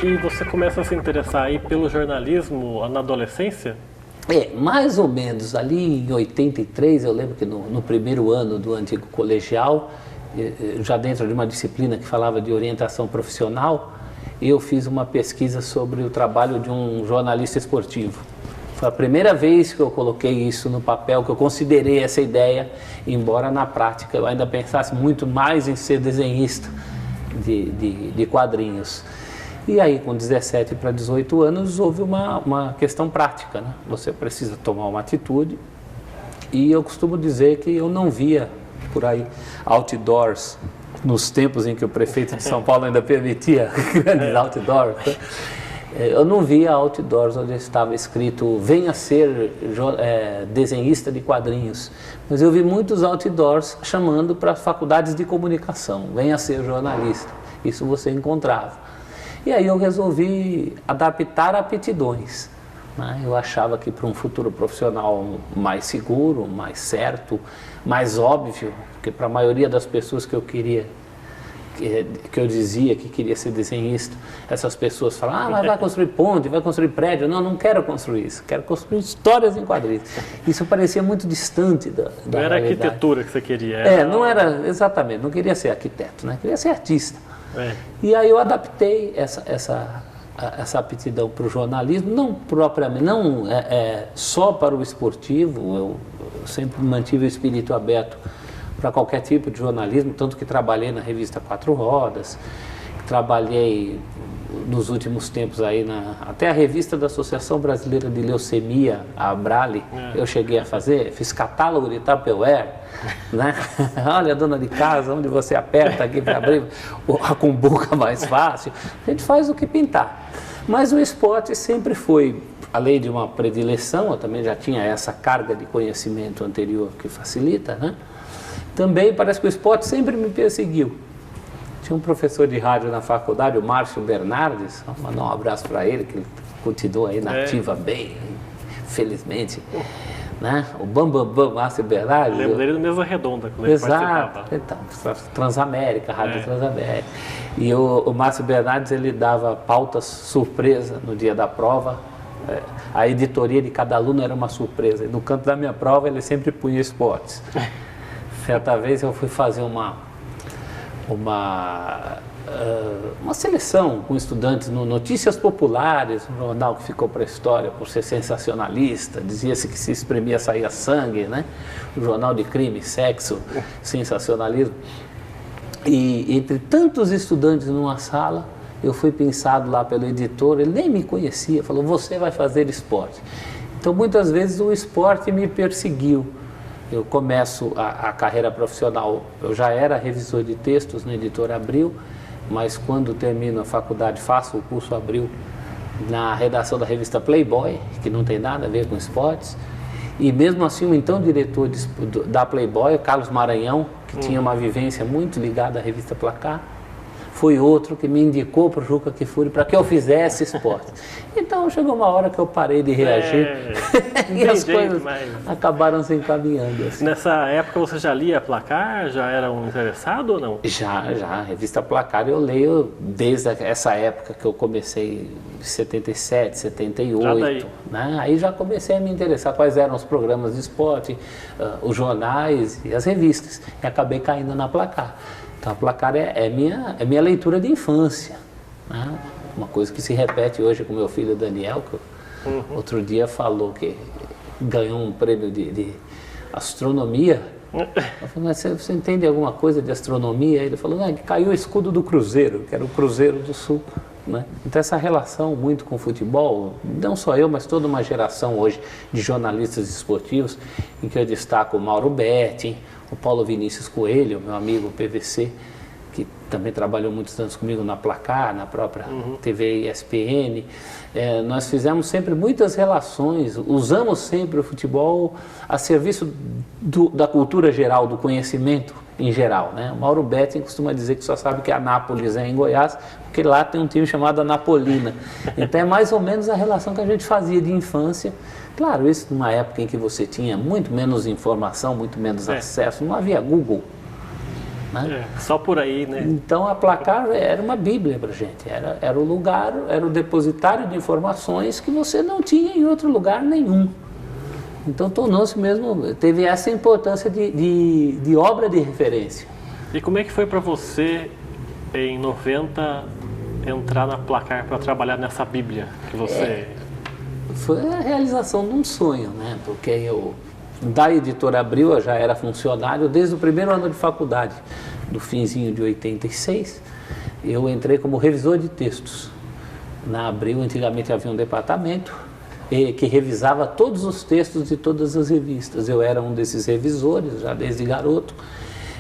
E você começa a se interessar aí pelo jornalismo na adolescência? Mais ou menos. Ali em 83, eu lembro que no primeiro ano do antigo colegial, já dentro de uma disciplina que falava de orientação profissional, eu fiz uma pesquisa sobre o trabalho de um jornalista esportivo. Foi a primeira vez que eu coloquei isso no papel, que eu considerei essa ideia, embora na prática eu ainda pensasse muito mais em ser desenhista de quadrinhos. E aí, com 17 para 18 anos, houve uma questão prática, né? Você precisa tomar uma atitude, e eu costumo dizer que eu não via por aí outdoors, nos tempos em que o prefeito de São Paulo ainda permitia grandes outdoors, né? Eu não via outdoors onde estava escrito venha ser desenhista de quadrinhos, mas eu vi muitos outdoors chamando para faculdades de comunicação, venha ser jornalista, isso você encontrava. E aí eu resolvi adaptar aptidões, né? Eu achava que para um futuro profissional mais seguro, mais certo, mais óbvio, porque para a maioria das pessoas que eu queria, que eu dizia que queria ser desenhista, essas pessoas falavam, mas vai construir ponte, vai construir prédio. Não quero construir isso, quero construir histórias em quadrinhos. Isso parecia muito distante da Não era realidade. arquitetura que você queria. Não era, exatamente, não queria ser arquiteto, né? Queria ser artista. E aí eu adaptei essa aptidão para o jornalismo, não propriamente, não só para o esportivo, eu sempre mantive o espírito aberto para qualquer tipo de jornalismo, tanto que trabalhei na revista Quatro Rodas, trabalhei nos últimos tempos aí até a revista da Associação Brasileira de Leucemia, a Abrale, eu cheguei a fazer, fiz catálogo de Tupperware, né? Olha, dona de casa, onde você aperta aqui para abrir a cumbuca mais fácil, a gente faz o que pintar. Mas o esporte sempre foi, além de uma predileção, eu também já tinha essa carga de conhecimento anterior que facilita, né? Também parece que o esporte sempre me perseguiu. Tinha um professor de rádio na faculdade, o Márcio Bernardes, vou mandar um abraço para ele, que ele continua aí na ativa bem, felizmente. Né? O Bambambam Márcio Bernardes. Lembro dele do Mesa Redonda, quando ele participava. Então, Transamérica, Rádio Transamérica. E o Márcio Bernardes, ele dava pautas surpresa no dia da prova. A editoria de cada aluno era uma surpresa. E no canto da minha prova, ele sempre punha esportes. Certa vez eu fui fazer uma seleção com estudantes no Notícias Populares, um jornal que ficou para a história por ser sensacionalista, dizia-se que se espremia saía sangue, né? Um jornal de crime, sexo, sensacionalismo. E entre tantos estudantes numa sala, eu fui pensado lá pelo editor, ele nem me conhecia, falou, você vai fazer esporte. Então muitas vezes o esporte me perseguiu. Eu começo a carreira profissional, eu já era revisor de textos na Editora Abril, mas quando termino a faculdade faço o curso Abril na redação da revista Playboy, que não tem nada a ver com esportes, e mesmo assim o então diretor da Playboy, o Carlos Maranhão, que tinha uma vivência muito ligada à revista Placar, foi outro que me indicou para o Juca Kfouri para que eu fizesse esporte. Então chegou uma hora que eu parei de reagir e as coisas acabaram se encaminhando. Assim. Nessa época você já lia Placar? Já era um interessado ou não? Já. A revista Placar eu leio desde essa época que eu comecei, em 77, 78. Né? Aí já comecei a me interessar quais eram os programas de esporte, os jornais e as revistas. E acabei caindo na Placar. Então, a Placar é minha leitura de infância, né? Uma coisa que se repete hoje com meu filho Daniel, que outro dia falou que ganhou um prêmio de astronomia. Eu falei, mas você entende alguma coisa de astronomia? Ele falou, que caiu o escudo do Cruzeiro, que era o Cruzeiro do Sul. Né? Então essa relação muito com o futebol, não só eu, mas toda uma geração hoje de jornalistas esportivos, em que eu destaco o Mauro Betti, o Paulo Vinícius Coelho, meu amigo PVC, que também trabalhou muitos anos comigo na Placar, na própria TV ESPN. Nós fizemos sempre muitas relações, usamos sempre o futebol a serviço da cultura geral, do conhecimento em geral. Né? O Mauro Betti costuma dizer que só sabe que a Nápoles é em Goiás, porque lá tem um time chamado Anapolina. Então é mais ou menos a relação que a gente fazia de infância. Claro, isso numa época em que você tinha muito menos informação, muito menos acesso, não havia Google. né? Só por aí, né? Então a Placar era uma bíblia para a gente, era o lugar, era o depositário de informações que você não tinha em outro lugar nenhum. Então tornou-se mesmo, teve essa importância de obra de referência. E como é que foi para você, em 90, entrar na Placar para trabalhar nessa bíblia que você... Foi a realização de um sonho, né? Porque eu, da Editora Abril, eu já era funcionário desde o primeiro ano de faculdade, do finzinho de 86, eu entrei como revisor de textos. Na Abril, antigamente havia um departamento que revisava todos os textos de todas as revistas. Eu era um desses revisores, já desde garoto,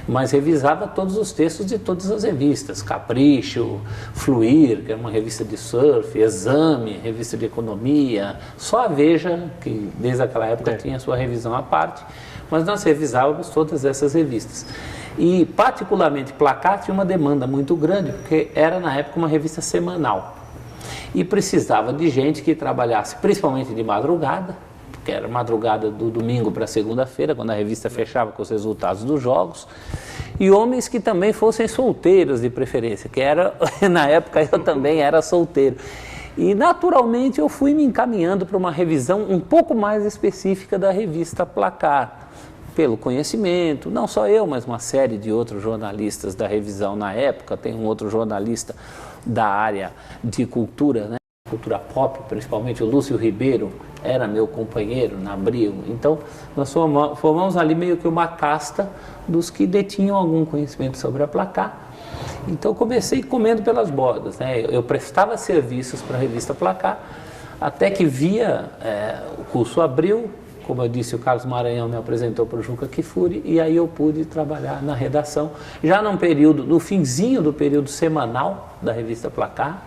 mas revisava todos os textos de todas as revistas, Capricho, Fluir, que é uma revista de surf, Exame, revista de economia, só a Veja, que desde aquela época tinha sua revisão à parte, mas nós revisávamos todas essas revistas. E particularmente Placar tinha uma demanda muito grande, porque era na época uma revista semanal, e precisava de gente que trabalhasse principalmente de madrugada, que era madrugada do domingo para segunda-feira, quando a revista fechava com os resultados dos jogos, e homens que também fossem solteiros de preferência, que era, na época eu também era solteiro. E naturalmente eu fui me encaminhando para uma revisão um pouco mais específica da revista Placar, pelo conhecimento, não só eu, mas uma série de outros jornalistas da revisão na época, tem um outro jornalista da área de cultura, né? Cultura pop, principalmente o Lúcio Ribeiro, era meu companheiro na Abril. Então, nós formamos ali meio que uma casta dos que detinham algum conhecimento sobre a Placar. Então, comecei comendo pelas bordas, né? Eu prestava serviços para a revista Placar, até que via o curso Abril, como eu disse, o Carlos Maranhão me apresentou para o Juca Kfouri, e aí eu pude trabalhar na redação, já no finzinho do período semanal da revista Placar.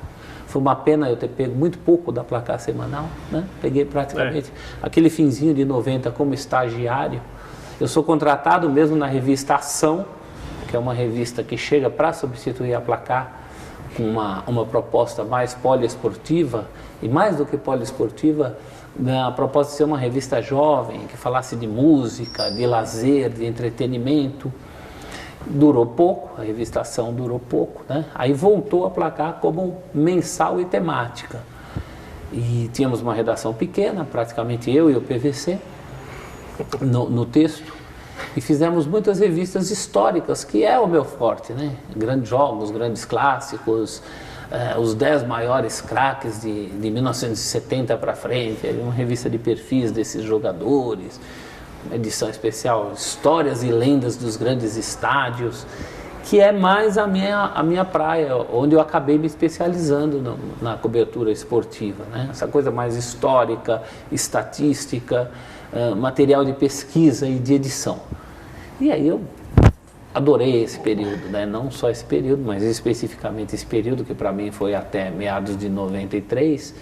Foi uma pena eu ter pego muito pouco da Placar semanal, né? Peguei praticamente aquele finzinho de 90 como estagiário. Eu sou contratado mesmo na revista Ação, que é uma revista que chega para substituir a Placar com uma proposta mais poliesportiva, e mais do que poliesportiva, a proposta de ser uma revista jovem, que falasse de música, de lazer, de entretenimento. Durou pouco, a revista Ação durou pouco, né? Aí voltou a Placar como mensal e temática. E tínhamos uma redação pequena, praticamente eu e o PVC, no texto, e fizemos muitas revistas históricas, que é o meu forte, né? Grandes jogos, grandes clássicos, os 10 maiores craques de 1970 para frente, uma revista de perfis desses jogadores, uma edição especial, histórias e lendas dos grandes estádios, que é mais a minha praia, onde eu acabei me especializando na cobertura esportiva, né? Essa coisa mais histórica, estatística, material de pesquisa e de edição. E aí eu adorei esse período, né? Não só esse período, mas especificamente esse período, que para mim foi até meados de 93,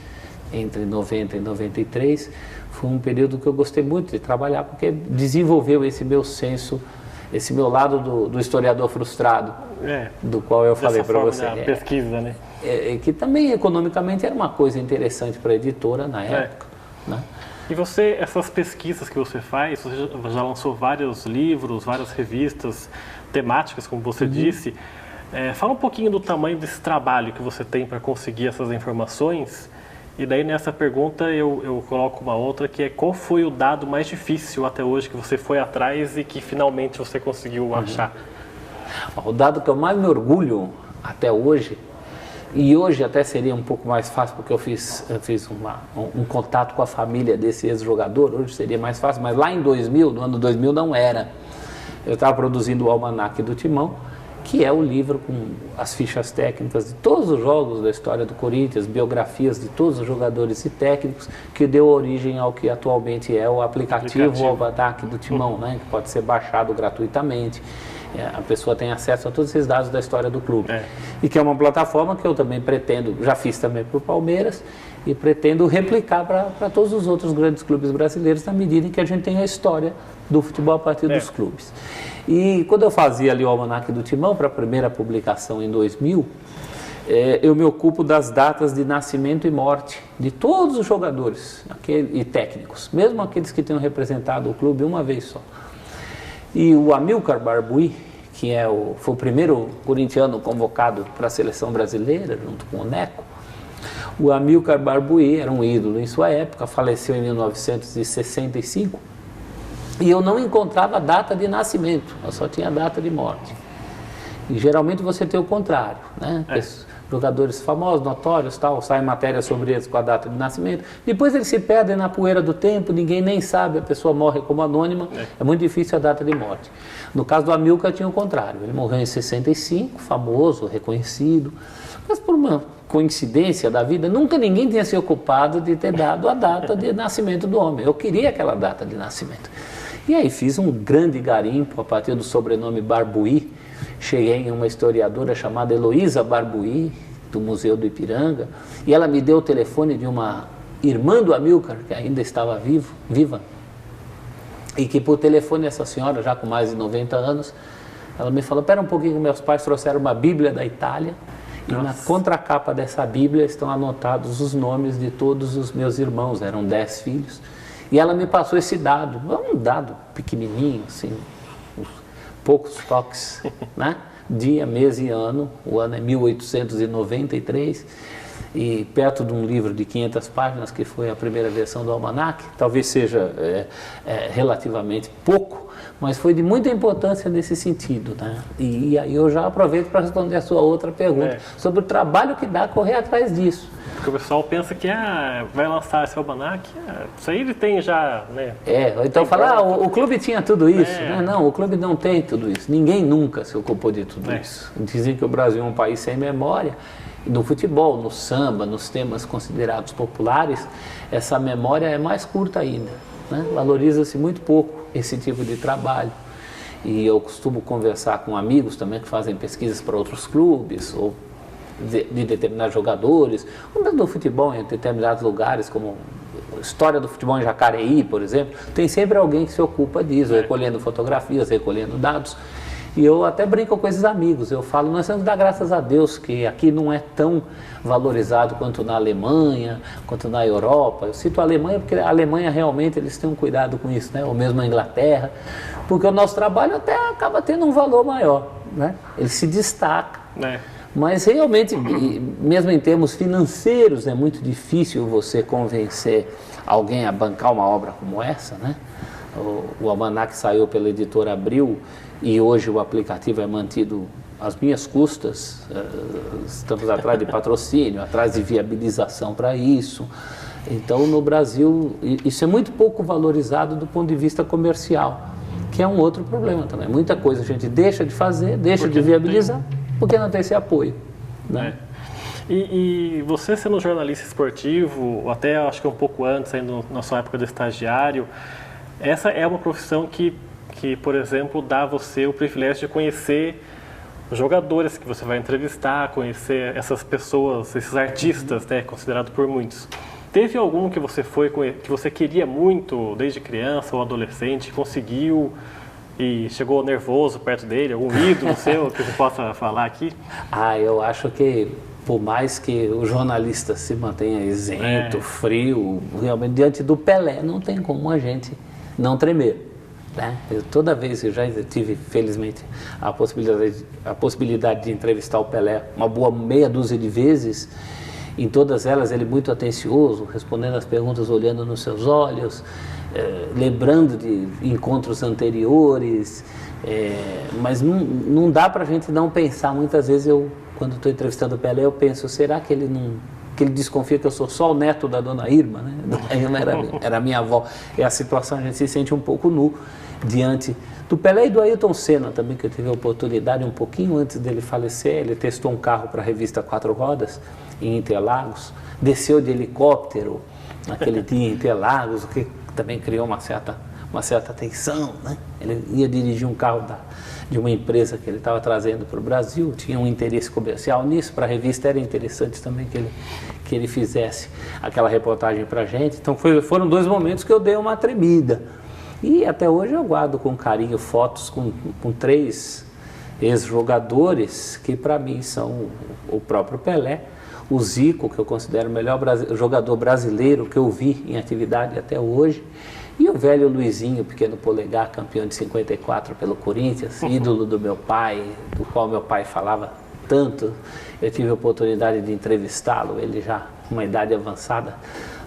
entre 90 e 93, foi um período que eu gostei muito de trabalhar, porque desenvolveu esse meu senso, esse meu lado do historiador frustrado, do qual eu falei para você. Da pesquisa, né? Que também economicamente era uma coisa interessante para a editora na época, né? E você, essas pesquisas que você faz, você já lançou vários livros, várias revistas temáticas, como você disse. Fala um pouquinho do tamanho desse trabalho que você tem para conseguir essas informações. E daí nessa pergunta eu coloco uma outra, que é: qual foi o dado mais difícil até hoje que você foi atrás e que finalmente você conseguiu achar? O dado que eu mais me orgulho até hoje, e hoje até seria um pouco mais fácil, porque eu fiz um contato com a família desse ex-jogador, hoje seria mais fácil, mas lá em 2000, no ano 2000 não era. Eu estava produzindo o Almanaque do Timão, que é o livro com as fichas técnicas de todos os jogos da história do Corinthians, biografias de todos os jogadores e técnicos, que deu origem ao que atualmente é o aplicativo Almanaque do Timão, né? Que pode ser baixado gratuitamente. A pessoa tem acesso a todos esses dados da história do clube. E que é uma plataforma que eu também pretendo, já fiz também para o Palmeiras, e pretendo replicar para todos os outros grandes clubes brasileiros, na medida em que a gente tem a história do futebol a partir dos clubes. E quando eu fazia ali o Almanaque do Timão, para a primeira publicação em 2000, eu me ocupo das datas de nascimento e morte de todos os jogadores e técnicos, mesmo aqueles que tenham representado o clube uma vez só. E o Amilcar Barbuí, que foi o primeiro corintiano convocado para a seleção brasileira, junto com o Neco. O Amílcar Barbuí era um ídolo em sua época, faleceu em 1965, e eu não encontrava data de nascimento, eu só tinha data de morte. E geralmente você tem o contrário, né? Jogadores famosos, notórios, tal, saem matérias sobre eles com a data de nascimento, depois eles se perdem na poeira do tempo, ninguém nem sabe, a pessoa morre como anônima, é muito difícil a data de morte. No caso do Amílcar tinha o contrário, ele morreu em 65, famoso, reconhecido, mas por uma coincidência da vida, nunca ninguém tinha se ocupado de ter dado a data de nascimento do homem, eu queria aquela data de nascimento. E aí fiz um grande garimpo a partir do sobrenome Barbuí. Cheguei em uma historiadora chamada Heloísa Barbuí, do Museu do Ipiranga, e ela me deu o telefone de uma irmã do Amílcar, que ainda estava viva, e que por telefone essa senhora, já com mais de 90 anos, ela me falou, espera um pouquinho, meus pais trouxeram uma Bíblia da Itália, e na contracapa dessa Bíblia estão anotados os nomes de todos os meus irmãos, eram 10 filhos, e ela me passou esse dado, um dado pequenininho, assim, poucos toques, né? Dia, mês e ano, o ano é 1893, e perto de um livro de 500 páginas, que foi a primeira versão do Almanac, talvez seja relativamente pouco, mas foi de muita importância nesse sentido, né? E aí eu já aproveito para responder a sua outra pergunta, sobre o trabalho que dá correr atrás disso. Porque o pessoal pensa que vai lançar esse almanac, isso aí ele tem já, né? Então falar, o clube tinha tudo isso, né? Não, o clube não tem tudo isso, ninguém nunca se ocupou de tudo isso. Dizem que o Brasil é um país sem memória, e no futebol, no samba, nos temas considerados populares, essa memória é mais curta ainda, né? Valoriza-se muito pouco esse tipo de trabalho. E eu costumo conversar com amigos também que fazem pesquisas para outros clubes, ou de determinados jogadores, ou do futebol em determinados lugares, como a história do futebol em Jacareí, por exemplo, tem sempre alguém que se ocupa disso, recolhendo fotografias, recolhendo dados. E eu até brinco com esses amigos, eu falo, nós temos que dar graças a Deus que aqui não é tão valorizado quanto na Alemanha, quanto na Europa. Eu cito a Alemanha porque a Alemanha realmente eles têm um cuidado com isso, né? Ou mesmo a Inglaterra, porque o nosso trabalho até acaba tendo um valor maior, né? Ele se destaca. Mas realmente, mesmo em termos financeiros, é muito difícil você convencer alguém a bancar uma obra como essa, né? O Almanac saiu pela editora Abril e hoje o aplicativo é mantido às minhas custas. Estamos atrás de patrocínio, atrás de viabilização para isso. Então, no Brasil, isso é muito pouco valorizado do ponto de vista comercial, que é um outro problema também. Muita coisa a gente deixa de fazer, deixa de viabilizar, porque não tem esse apoio, né? E você sendo jornalista esportivo, ou até acho que um pouco antes, ainda na sua época de estagiário, essa é uma profissão que, por exemplo, dá a você o privilégio de conhecer os jogadores que você vai entrevistar, conhecer essas pessoas, esses artistas, né, considerado por muitos. Teve algum que você queria muito desde criança ou adolescente, conseguiu e chegou nervoso perto dele, algum ídolo seu que você possa falar aqui? Eu acho que por mais que o jornalista se mantenha isento, frio, realmente diante do Pelé não tem como a gente não tremer, né? Toda vez que eu já tive, felizmente, a possibilidade de entrevistar o Pelé uma boa meia dúzia de vezes, em todas elas ele muito atencioso, respondendo as perguntas, olhando nos seus olhos, lembrando de encontros anteriores, mas não dá para a gente não pensar. Muitas vezes quando estou entrevistando o Pelé, eu penso, será que ele desconfia que eu sou só o neto da dona Irma, né? Dona Irma era minha avó. É a situação, a gente se sente um pouco nu diante do Pelé e do Ayrton Senna também, que eu tive a oportunidade um pouquinho antes dele falecer. Ele testou um carro para a revista Quatro Rodas em Interlagos, desceu de helicóptero naquele dia em Interlagos, o que também criou uma certa tensão, né? Ele ia dirigir um carro de uma empresa que ele estava trazendo para o Brasil, tinha um interesse comercial nisso, para a revista era interessante também que ele fizesse aquela reportagem para a gente. Então foram 2 momentos que eu dei uma tremida. E até hoje eu guardo com carinho fotos com 3 ex-jogadores que para mim são o próprio Pelé, o Zico, que eu considero o melhor jogador brasileiro que eu vi em atividade até hoje, E o velho Luizinho, pequeno polegar, campeão de 54 pelo Corinthians, ídolo do meu pai, do qual meu pai falava tanto. Eu tive a oportunidade de entrevistá-lo, ele já com uma idade avançada,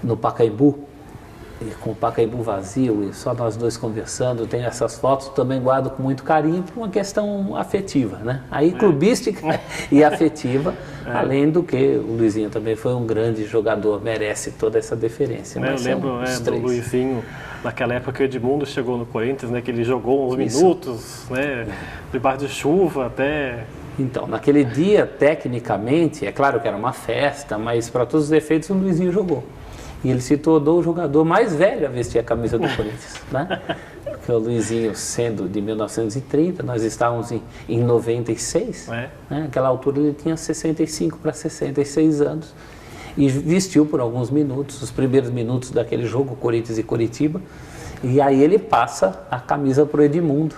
no Pacaembu, e com o Pacaembu vazio e só nós dois conversando. Tenho essas fotos, também guardo com muito carinho por uma questão afetiva, né? Aí clubística e afetiva, além do que o Luizinho também foi um grande jogador, merece toda essa deferência. Eu lembro do Luizinho, naquela época que o Edmundo chegou no Corinthians, né, que ele jogou uns minutos, né, debaixo de chuva até... Então, naquele dia, tecnicamente, é claro que era uma festa, mas para todos os efeitos o Luizinho jogou. E ele se tornou o jogador mais velho a vestir a camisa do Corinthians, né? Porque o Luizinho, sendo de 1930, nós estávamos em 96, né? Naquela altura ele tinha 65 para 66 anos e vestiu por alguns minutos, os primeiros minutos daquele jogo, Corinthians e Coritiba, e aí ele passa a camisa para o Edmundo,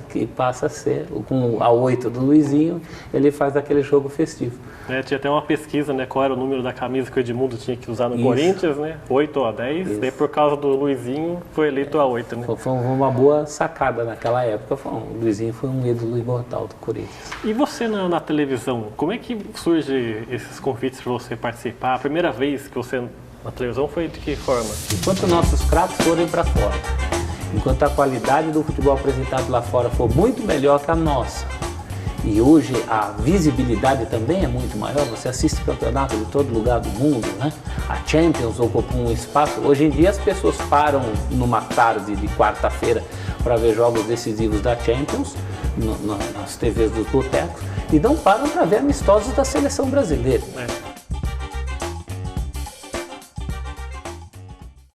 que passa a ser, com a 8 do Luizinho, ele faz aquele jogo festivo. Tinha até uma pesquisa, né, qual era o número da camisa que o Edmundo tinha que usar no Corinthians, né, 8 ou a 10, daí por causa do Luizinho foi eleito a 8, né. Foi uma boa sacada naquela época, o Luizinho foi um ídolo imortal do Corinthians. E você na televisão, como é que surge esses convites para você participar? A primeira vez que você na televisão foi de que forma? Enquanto nossos craques forem para fora, enquanto a qualidade do futebol apresentado lá fora for muito melhor que a nossa, e hoje a visibilidade também é muito maior, você assiste campeonato de todo lugar do mundo, né? A Champions ocupa um espaço, hoje em dia as pessoas param numa tarde de quarta-feira para ver jogos decisivos da Champions, nas TVs dos botecos, e não param para ver amistosos da seleção brasileira.